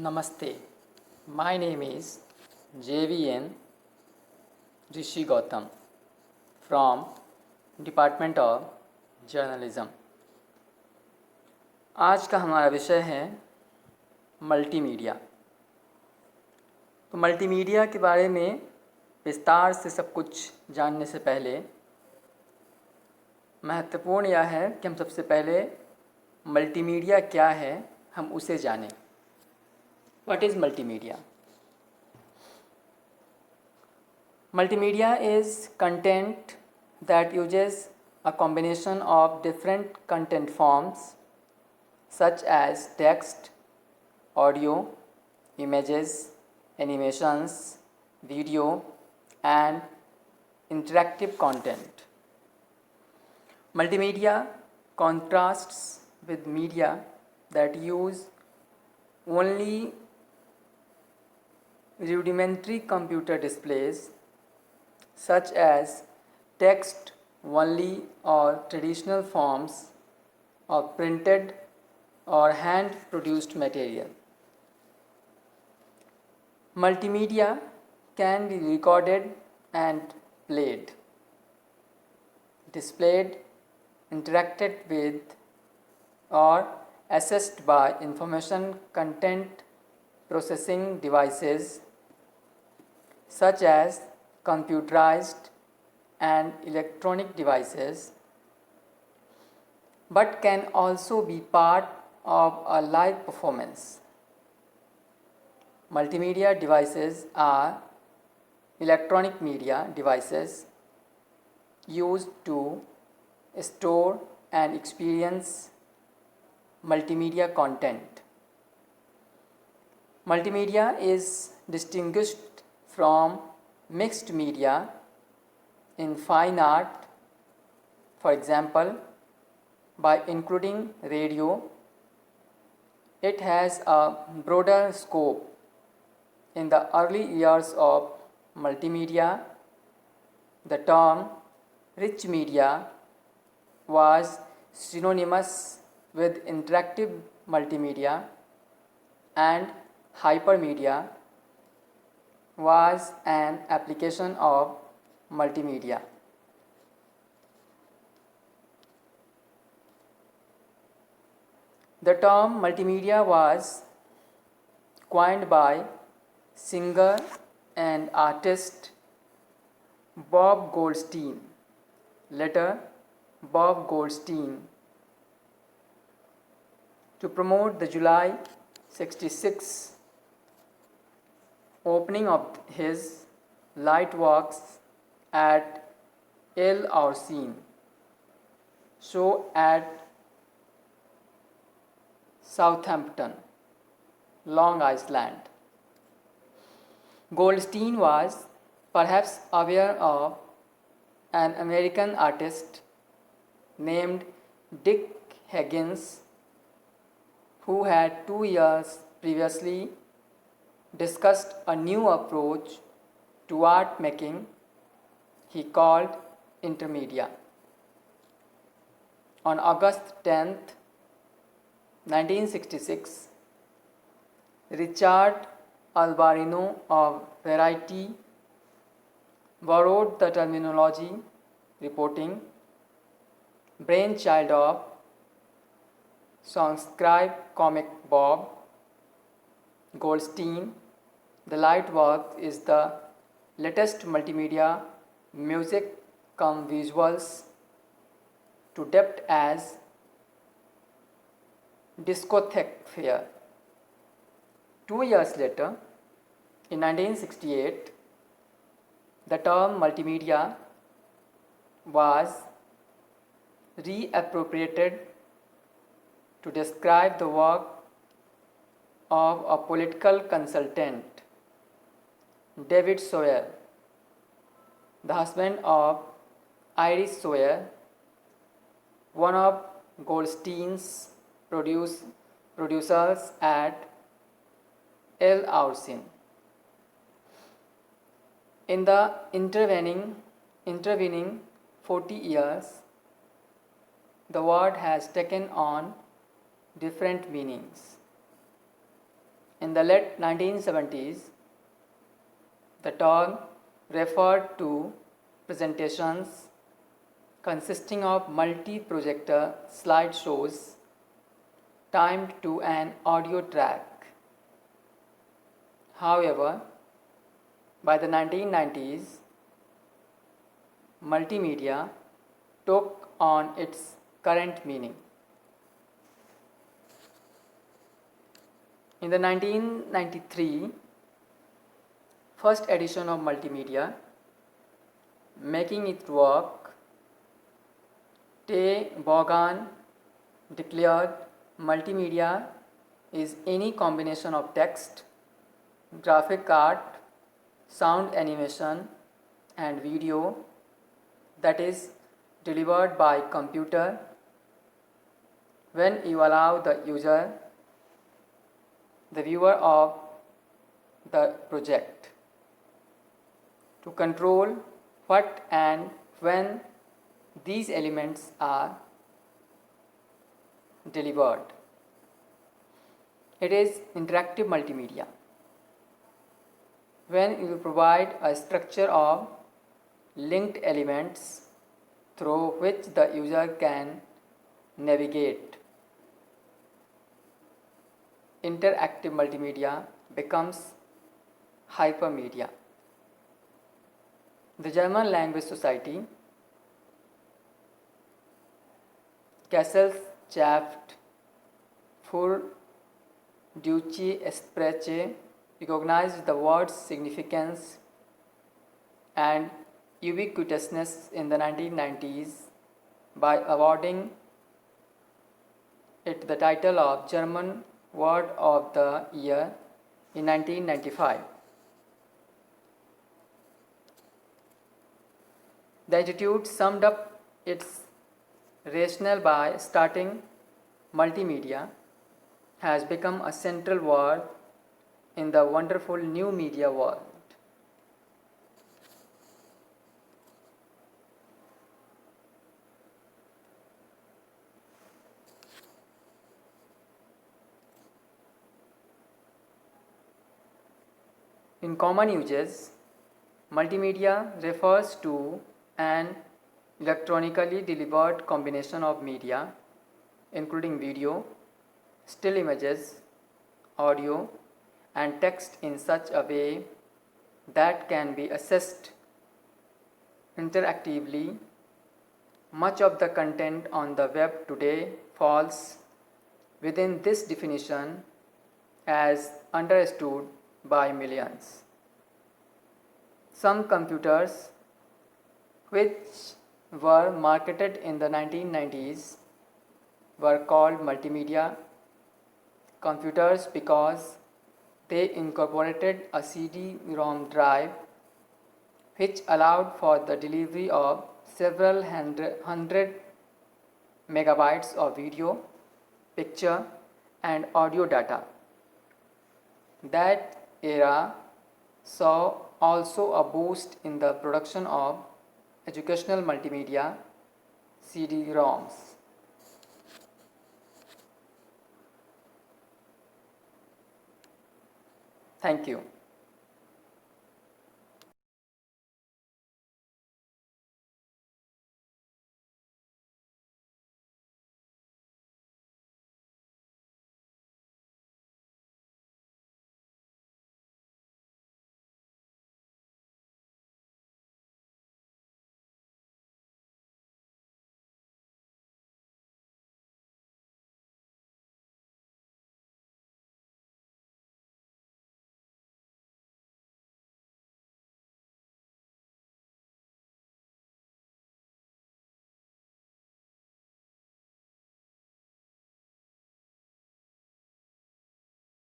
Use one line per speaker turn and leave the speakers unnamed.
Namaste. My name is JVN Rishi Gautam from Department of Journalism. आज का हमारा विषय है मल्टीमीडिया। तो मल्टीमीडिया के बारे में विस्तार से सब कुछ जानने से पहले महत्वपूर्ण यह है कि हम सबसे पहले मल्टीमीडिया क्या है हम उसे जानें। What is multimedia? Multimedia is content that uses a combination of different content forms such as text, audio, images, animations, video, and interactive content. Multimedia contrasts with media that use only rudimentary computer displays such as text only or traditional forms of printed or hand produced material. Multimedia can be recorded and played, displayed, interacted with, or assessed by information content processing devices such as computerized and electronic devices, but can also be part of a live performance. Multimedia devices are electronic media devices used to store and experience multimedia content. Multimedia is distinguished from mixed media in fine art, for example, by including radio. It has a broader scope. In the early years of multimedia, the term rich media was synonymous with interactive multimedia, and hypermedia was an application of multimedia. The term multimedia was coined by singer and artist Bob Goldstein, later Bob Goldstein, to promote the July 66 opening of his Lightworks at El Aurcine show at Southampton, Long Island. Goldstein was perhaps aware of an American artist named Dick Higgins, who had 2 years previously discussed a new approach to art making he called intermedia. On August 10th, 1966, Richard Albarino of Variety borrowed the terminology, reporting, brainchild of Songscribe comic Bob Goldstein. The Lightworks is the latest multimedia music cum visuals to depth as discotheque. 2 years later, in 1968, the term multimedia was reappropriated to describe the work of a political consultant, David Sawyer, the husband of Iris Sawyer, one of Goldstein's producers at El Aurcine. In the intervening 40 years, the word has taken on different meanings. In the late 1970s, the term referred to presentations consisting of multi-projector slideshows timed to an audio track. However, by the 1990s, multimedia took on its current meaning. In the 1993 first edition of multimedia, Making It Work, Tay Vaughan declared multimedia is any combination of text, graphic art, sound animation, and video that is delivered by computer when you allow the user, the viewer of the project, to control what and when these elements are delivered. It is interactive multimedia. When you provide a structure of linked elements through which the user can navigate, interactive multimedia becomes hypermedia. The German Language Society, Gesellschaft für deutsche Sprache, recognized the word's significance and ubiquitousness in the 1990s by awarding it the title of German Word of the Year in 1995. The Institute summed up its rationale by stating multimedia has become a central word in the wonderful new media world. In common uses, multimedia refers to an electronically delivered combination of media, including video, still images, audio, and text in such a way that can be accessed interactively. Much of the content on the web today falls within this definition as understood by millions. Some computers, which were marketed in the 1990s, were called multimedia computers because they incorporated a CD-ROM drive which allowed for the delivery of several hundred megabytes of video, picture, and audio data. That era saw also a boost in the production of educational multimedia CD-ROMs. Thank you.